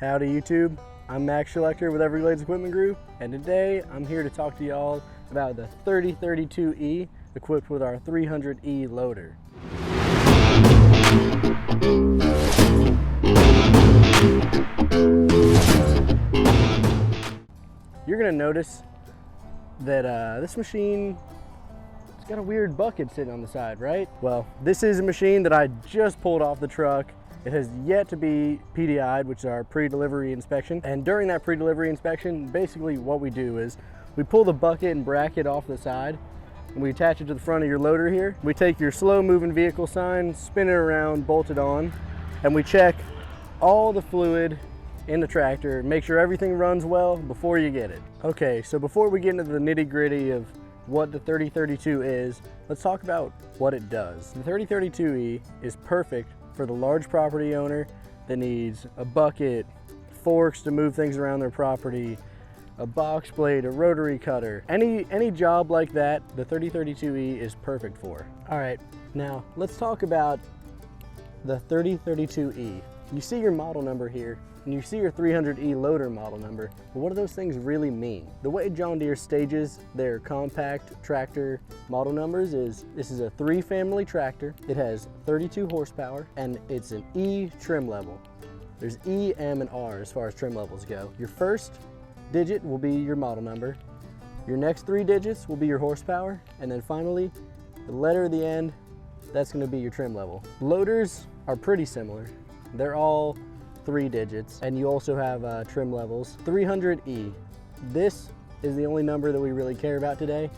Howdy YouTube, I'm Max Selector with Everglades Equipment Group, and today I'm here to talk to y'all about the 3032E equipped with our 300E loader. You're gonna notice that this machine has got a weird bucket sitting on the side, right? Well, this is a machine that I just pulled off the truck. It has yet to be PDI'd, which is our pre-delivery inspection. And during that pre-delivery inspection, basically what we do is we pull the bucket and bracket off the side and we attach it to the front of your loader here. We take your slow moving vehicle sign, spin it around, bolt it on, and we check all the fluid in the tractor, make sure everything runs well before you get it. Okay, so before we get into the nitty gritty of what the 3032 is, let's talk about what it does. The 3032E is perfect for the large property owner that needs a bucket, forks to move things around their property, a box blade, a rotary cutter. Any job like that, the 3032E is perfect for. All right, now let's talk about the 3032E. You see your model number here, and you see your 300E loader model number, but what do those things really mean? The way John Deere stages their compact tractor model numbers is, this is a 3 family tractor. It has 32 horsepower, and it's an E trim level. There's E, M, and R as far as trim levels go. Your first digit will be your model number. Your next 3 digits will be your horsepower, and then finally, the letter at the end, that's gonna be your trim level. Loaders are pretty similar. They're all 3 digits, and you also have trim levels. 300E, this is the only number that we really care about today.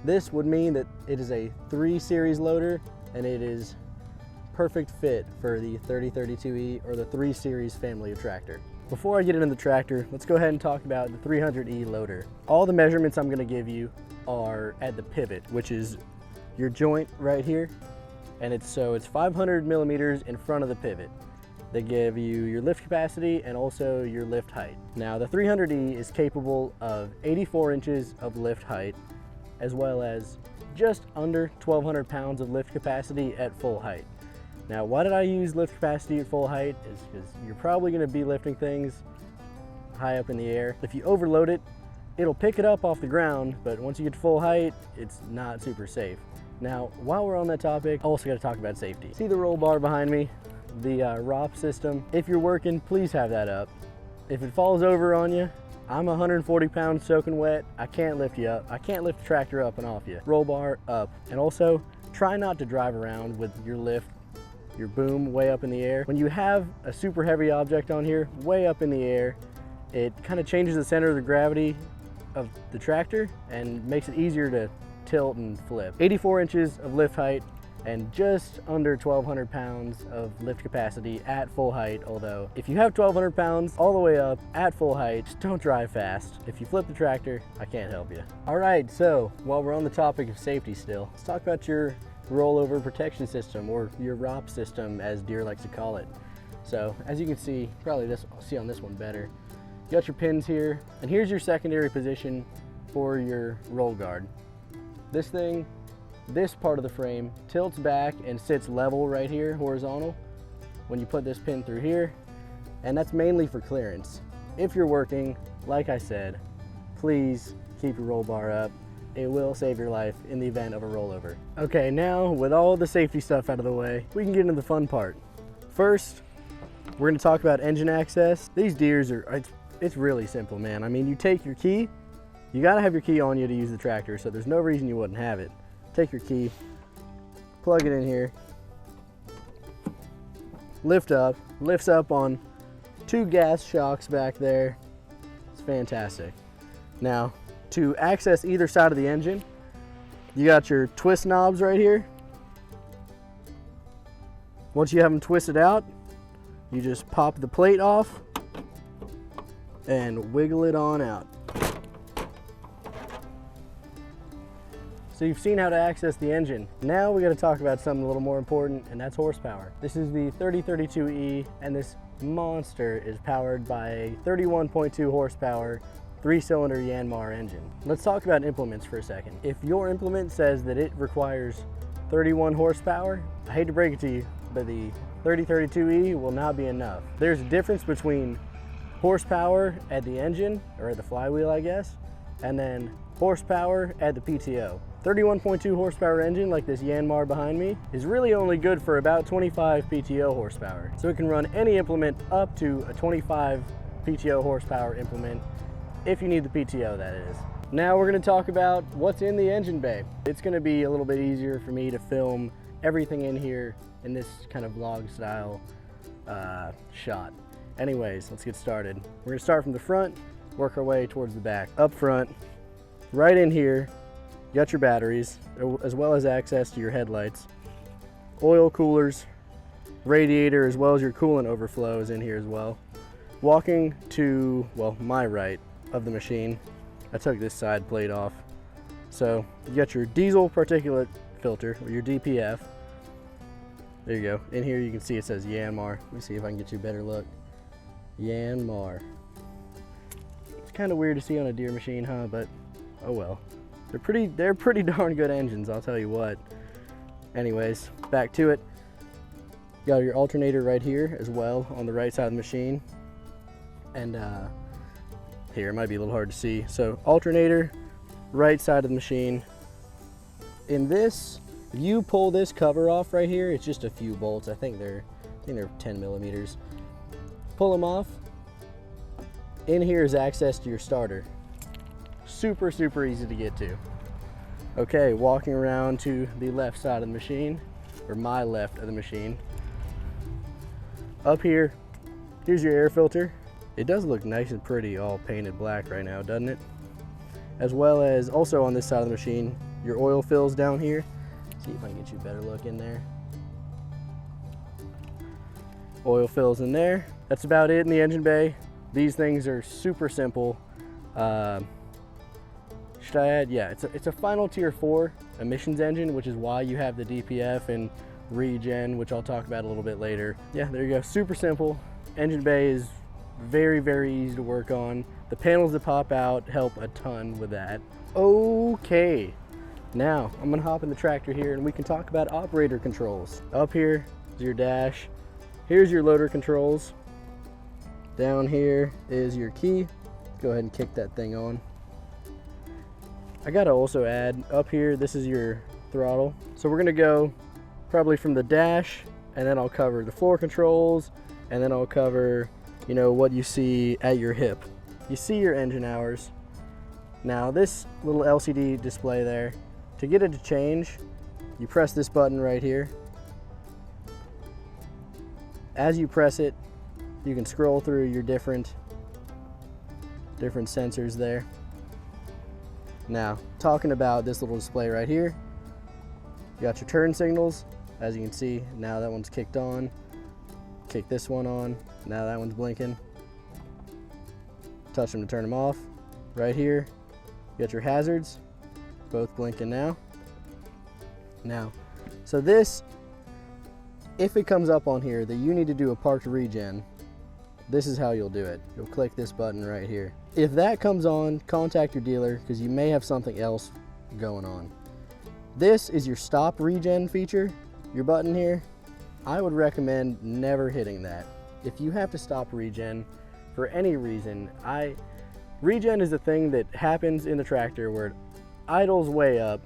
This would mean that it is a 3 series loader, and it is perfect fit for the 3032E or the 3 series family of tractor. Before I get into the tractor, let's go ahead and talk about the 300E loader. All the measurements I'm gonna give you are at the pivot, which is your joint right here, and it's 500 millimeters in front of the pivot. They give you your lift capacity and also your lift height. Now the 300E is capable of 84 inches of lift height, as well as just under 1,200 pounds of lift capacity at full height. Now why did I use lift capacity at full height? Is because you're probably gonna be lifting things high up in the air. If you overload it, it'll pick it up off the ground, but once you get to full height, it's not super safe. Now, while we're on that topic, I also gotta talk about safety. See the roll bar behind me? The ROP system. If you're working, please have that up. If it falls over on you, I'm 140 pounds soaking wet. I can't lift you up. I can't lift the tractor up and off you. Roll bar up. And also, try not to drive around with your lift, your boom way up in the air. When you have a super heavy object on here, way up in the air, it kind of changes the center of the gravity of the tractor and makes it easier to tilt and flip. 84 inches of lift height, and just under 1,200 pounds of lift capacity at full height. Although if you have 1,200 pounds all the way up at full height, just don't drive fast. If you flip the tractor, I can't help you. All right, so while we're on the topic of safety still, let's talk about your rollover protection system, or your ROP system as Deere likes to call it. So as you can see, probably see on this one better, you got your pins here, and here's your secondary position for your roll guard. This part of the frame tilts back and sits level right here, horizontal, when you put this pin through here, and that's mainly for clearance. If you're working, like I said, please keep your roll bar up. It will save your life in the event of a rollover. Okay, now with all the safety stuff out of the way, we can get into the fun part. First, we're gonna talk about engine access. These Deeres it's really simple, man. I mean, you take your key, you gotta have your key on you to use the tractor, so there's no reason you wouldn't have it. Take your key, plug it in here, lifts up on 2 gas shocks back there. It's fantastic. Now, to access either side of the engine, you got your twist knobs right here. Once you have them twisted out, you just pop the plate off and wiggle it on out. So you've seen how to access the engine. Now we got to talk about something a little more important, and that's horsepower. This is the 3032E, and this monster is powered by a 31.2 horsepower 3-cylinder Yanmar engine. Let's talk about implements for a second. If your implement says that it requires 31 horsepower, I hate to break it to you, but the 3032E will not be enough. There's a difference between horsepower at the engine, or at the flywheel, I guess, and then horsepower at the PTO. 31.2 horsepower engine, like this Yanmar behind me, is really only good for about 25 PTO horsepower. So it can run any implement up to a 25 PTO horsepower implement, if you need the PTO, that is. Now we're gonna talk about what's in the engine bay. It's gonna be a little bit easier for me to film everything in here in this kind of vlog style shot. Anyways, let's get started. We're gonna start from the front, work our way towards the back. Up front, right in here, you got your batteries, as well as access to your headlights, oil coolers, radiator, as well as your coolant overflow is in here as well. Walking to, well, my right of the machine, I took this side plate off. So you got your diesel particulate filter, or your DPF. There you go. In here you can see it says Yanmar. Let me see if I can get you a better look. Yanmar. It's kind of weird to see on a Deere machine, huh? But oh well. They're pretty darn good engines, I'll tell you what. Anyways, back to it. You got your alternator right here as well on the right side of the machine. And here, it might be a little hard to see. So alternator, right side of the machine. In this, if you pull this cover off right here, it's just a few bolts. I think they're 10 millimeters. Pull them off. In here is access to your starter. Super, super easy to get to. Okay, walking around to the left side of the machine, or my left of the machine. Up here, here's your air filter. It does look nice and pretty, all painted black right now, doesn't it? As well as also on this side of the machine, your oil fills down here. See if I can get you a better look in there. Oil fills in there. That's about it in the engine bay. These things are super simple. Should I add? Yeah, it's a final tier 4 emissions engine, which is why you have the DPF and regen, which I'll talk about a little bit later. Yeah, there you go, super simple. Engine bay is very, very easy to work on. The panels that pop out help a ton with that. Okay, now I'm gonna hop in the tractor here and we can talk about operator controls. Up here is your dash. Here's your loader controls. Down here is your key. Go ahead and kick that thing on. I gotta also add, up here, this is your throttle. So we're gonna go probably from the dash, and then I'll cover the floor controls, and then I'll cover, you know, what you see at your hip. You see your engine hours. Now this little LCD display there, to get it to change, you press this button right here. As you press it, you can scroll through your different sensors there. Now, talking about this little display right here, you got your turn signals. As you can see, now that one's kicked on. Kick this one on, now that one's blinking. Touch them to turn them off. Right here, you got your hazards, both blinking now. So this, if it comes up on here that you need to do a parked regen, this is how you'll do it. You'll click this button right here. If that comes on, contact your dealer because you may have something else going on. This is your stop regen feature, your button here. I would recommend never hitting that. If you have to stop regen for any reason, regen is a thing that happens in the tractor where it idles way up,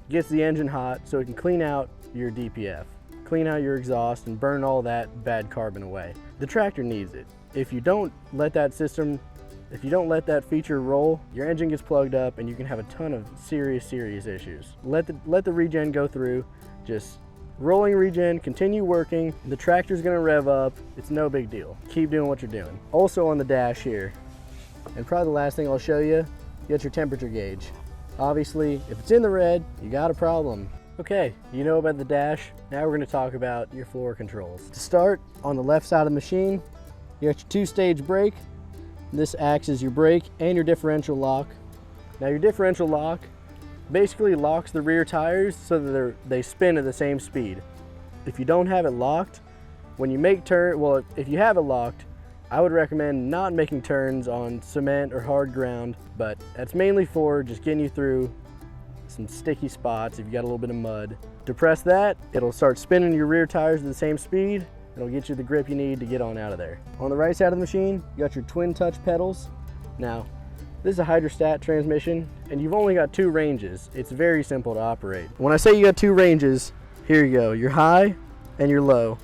gets the engine hot so it can clean out your DPF, clean out your exhaust and burn all that bad carbon away. The tractor needs it. If you don't let that feature roll, your engine gets plugged up and you can have a ton of serious issues. Let the regen go through, just rolling regen, continue working, the tractor's gonna rev up, it's no big deal. Keep doing what you're doing. Also on the dash here, and probably the last thing I'll show you, you got your temperature gauge. Obviously, if it's in the red, you got a problem. Okay, you know about the dash, now we're gonna talk about your floor controls. To start, on the left side of the machine, you got your 2-stage brake. This acts as your brake and your differential lock. Now your differential lock basically locks the rear tires so that they spin at the same speed. If you don't have it locked, when you make if you have it locked, I would recommend not making turns on cement or hard ground, but that's mainly for just getting you through some sticky spots if you got a little bit of mud. To press that, it'll start spinning your rear tires at the same speed, It'll get you the grip you need to get on out of there. On the right side of the machine, you got your twin touch pedals. Now, this is a hydrostat transmission, and you've only got 2 ranges. It's very simple to operate. When I say you got 2 ranges, here you go, your high and your low.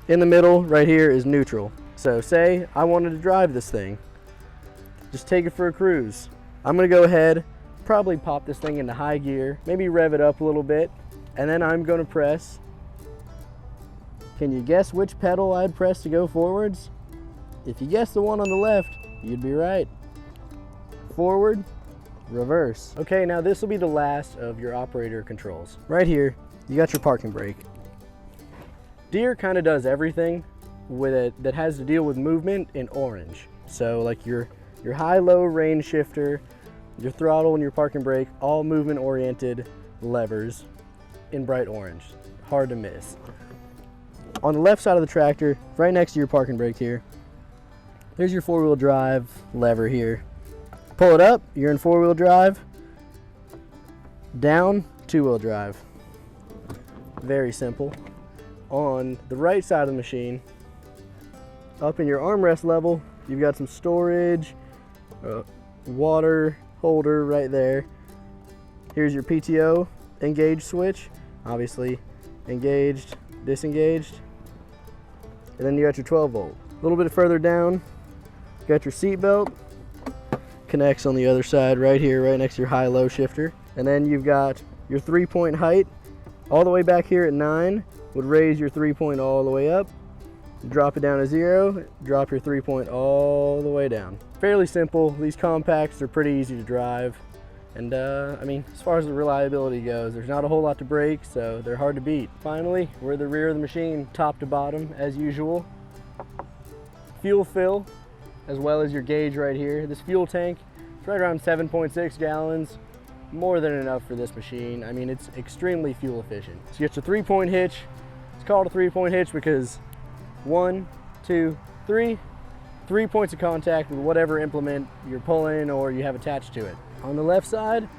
In the middle, right here, is neutral. So say I wanted to drive this thing, just take it for a cruise. I'm gonna go ahead, probably pop this thing into high gear, maybe rev it up a little bit, and then I'm gonna press. Can you guess which pedal I'd press to go forwards? If you guessed the one on the left, you'd be right. Forward, reverse. Okay, now this will be the last of your operator controls. Right here, you got your parking brake. Deere kind of does everything with it that has to deal with movement in orange. So like your high-low range shifter, your throttle and your parking brake, all movement oriented levers in bright orange. Hard to miss. On the left side of the tractor, right next to your parking brake here, there's your 4-wheel drive lever here. Pull it up, you're in 4-wheel drive. Down, 2-wheel drive. Very simple. On the right side of the machine, up in your armrest level, you've got some storage, water holder right there. Here's your PTO engage switch, obviously engaged, disengaged. And then you got your 12 volt. A little bit further down, you got your seat belt. Connects on the other side right here, right next to your high-low shifter. And then you've got your 3-point height. All the way back here at 9 would raise your 3-point all the way up. Drop it down to 0, drop your 3-point all the way down. Fairly simple. These compacts are pretty easy to drive. And I mean, as far as the reliability goes, there's not a whole lot to break, so they're hard to beat. Finally, we're at the rear of the machine, top to bottom, as usual. Fuel fill, as well as your gauge right here. This fuel tank, it's right around 7.6 gallons. More than enough for this machine. I mean, it's extremely fuel efficient. So you get your 3-point hitch. It's called a 3-point hitch because 1, 2, 3 points of contact with whatever implement you're pulling or you have attached to it. On the left side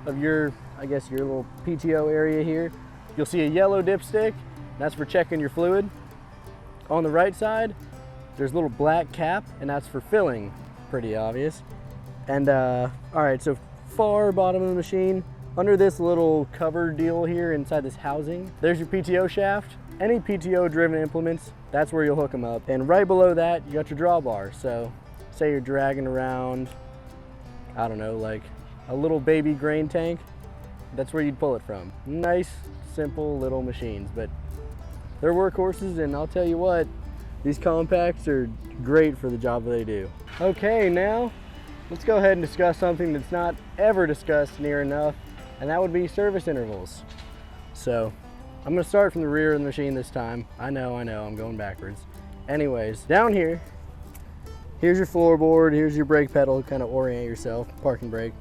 of your, I guess your little PTO area here, you'll see a yellow dipstick. That's for checking your fluid. On the right side, there's a little black cap, and that's for filling. Pretty obvious. And all right, so far bottom of the machine, under this little cover deal here inside this housing, there's your PTO shaft. Any PTO driven implements, that's where you'll hook them up. And right below that, you got your drawbar. So say you're dragging around, I don't know, like a little baby grain tank, that's where you'd pull it from. Nice, simple little machines, but they're workhorses, and I'll tell you what, these compacts are great for the job that they do. Okay, now let's go ahead and discuss something that's not ever discussed near enough, and that would be service intervals. So I'm gonna start from the rear of the machine this time. I know, I'm going backwards. Anyways, down here, here's your floorboard, here's your brake pedal, kind of orient yourself, parking brake.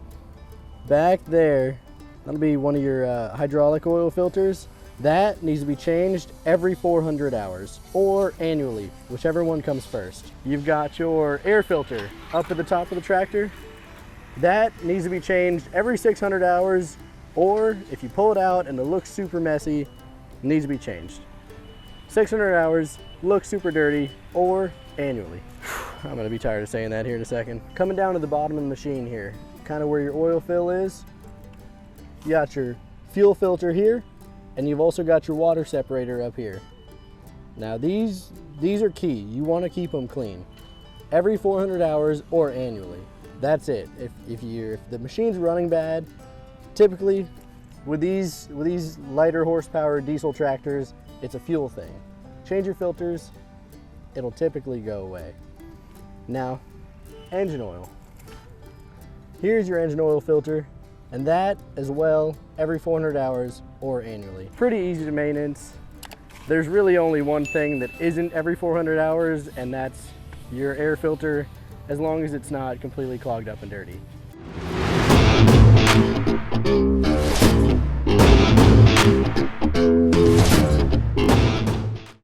Back there, that'll be one of your hydraulic oil filters. That needs to be changed every 400 hours or annually, whichever one comes first. You've got your air filter up at the top of the tractor. That needs to be changed every 600 hours, or if you pull it out and it looks super messy, it needs to be changed. 600 hours, looks super dirty, or annually. I'm gonna be tired of saying that here in a second. Coming down to the bottom of the machine here, kind of where your oil fill is, you got your fuel filter here, and you've also got your water separator up here. Now these are key. You want to keep them clean every 400 hours or annually. That's it. If the machine's running bad, typically with these lighter horsepower diesel tractors, it's a fuel thing. Change your filters, it'll typically go away. Now, engine oil. Here's your engine oil filter, and that as well every 400 hours or annually. Pretty easy to maintenance. There's really only one thing that isn't every 400 hours, and that's your air filter, as long as it's not completely clogged up and dirty.